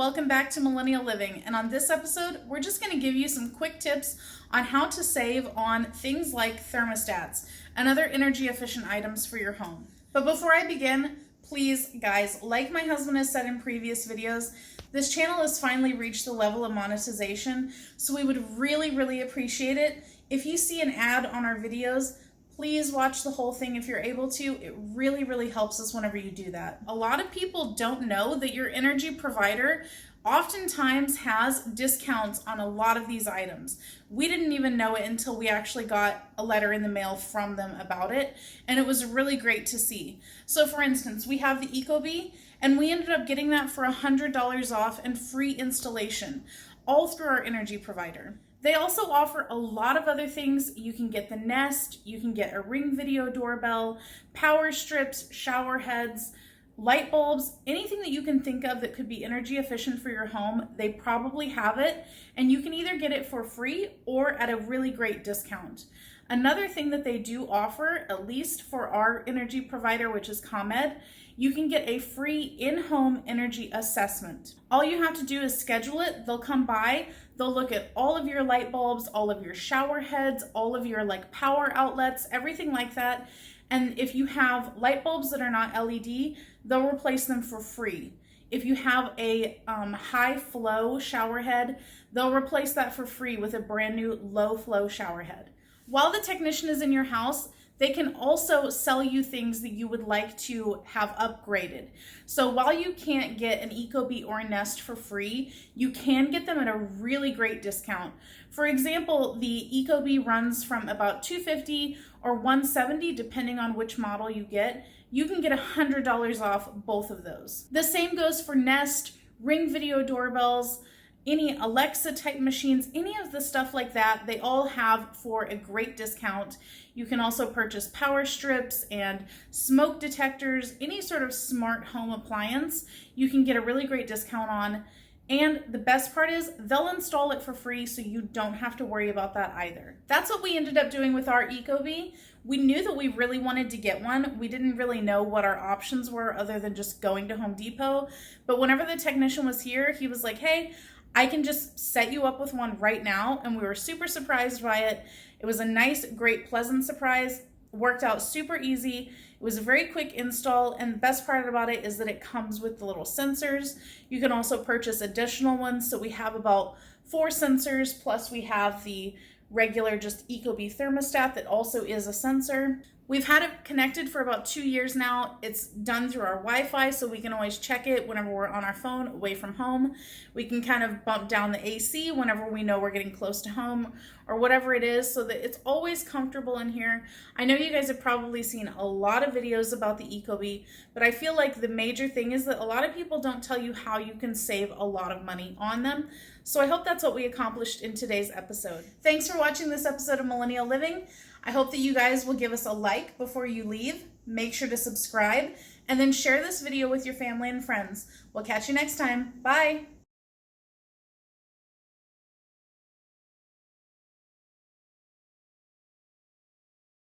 Welcome back to Millennial Living, and on this episode we're just going to give you some quick tips on how to save on things like thermostats and other energy efficient items for your home. But before I begin, please guys, like my husband has said in previous videos, this channel has finally reached the level of monetization, so we would really appreciate it if you see an ad on our videos. Please watch the whole thing if you're able to. It really helps us whenever you do that. A lot of people don't know that your energy provider oftentimes has discounts on a lot of these items. We didn't even know it until we actually got a letter in the mail from them about it, and it was really great to see. So for instance, we have the Ecobee, and we ended up getting that for $100 off and free installation, all through our energy provider. They also offer a lot of other things. You can get the Nest, you can get a Ring video doorbell, power strips, shower heads, light bulbs, anything that you can think of that could be energy efficient for your home. They probably have it, and you can either get it for free or at a really great discount. Another thing that they do offer, at least for our energy provider, which is ComEd, you can get a free in-home energy assessment. All you have to do is schedule it. They'll come by, they'll look at all of your light bulbs, all of your shower heads, all of your power outlets, everything like that. And if you have light bulbs that are not LED, they'll replace them for free. If you have a high flow shower head, they'll replace that for free with a brand new low flow shower head. While the technician is in your house, they can also sell you things that you would like to have upgraded. So while you can't get an Ecobee or a Nest for free, you can get them at a really great discount. For example, the Ecobee runs from about $250 or $170, depending on which model you get. You can get $100 off both of those. The same goes for Nest, Ring video doorbells, any Alexa type machines, any of the stuff like that, they all have for a great discount. You can also purchase power strips and smoke detectors, any sort of smart home appliance, you can get a really great discount on. And the best part is they'll install it for free, so you don't have to worry about that either. That's what we ended up doing with our Ecobee. We knew that we really wanted to get one. We didn't really know what our options were other than just going to Home Depot. But whenever the technician was here, he was like, hey, I can just set you up with one right now. And we were super surprised by it. It was a nice, great, pleasant surprise. Worked out super easy. It was a very quick install, and the best part about it is that it comes with the little sensors. You can also purchase additional ones, so we have about 4 sensors, plus we have the regular just Ecobee thermostat that also is a sensor. We've had it connected for about 2 years now. It's done through our Wi-Fi, so we can always check it whenever we're on our phone away from home. We can kind of bump down the AC whenever we know we're getting close to home or whatever it is, so that it's always comfortable in here. I know you guys have probably seen a lot of videos about the Ecobee, but I feel like the major thing is that a lot of people don't tell you how you can save a lot of money on them. So I hope that's what we accomplished in today's episode. Thanks for watching this episode of Millennial Living. I hope that you guys will give us a like before you leave. Make sure to subscribe, and then share this video with your family and friends. We'll catch you next time. Bye.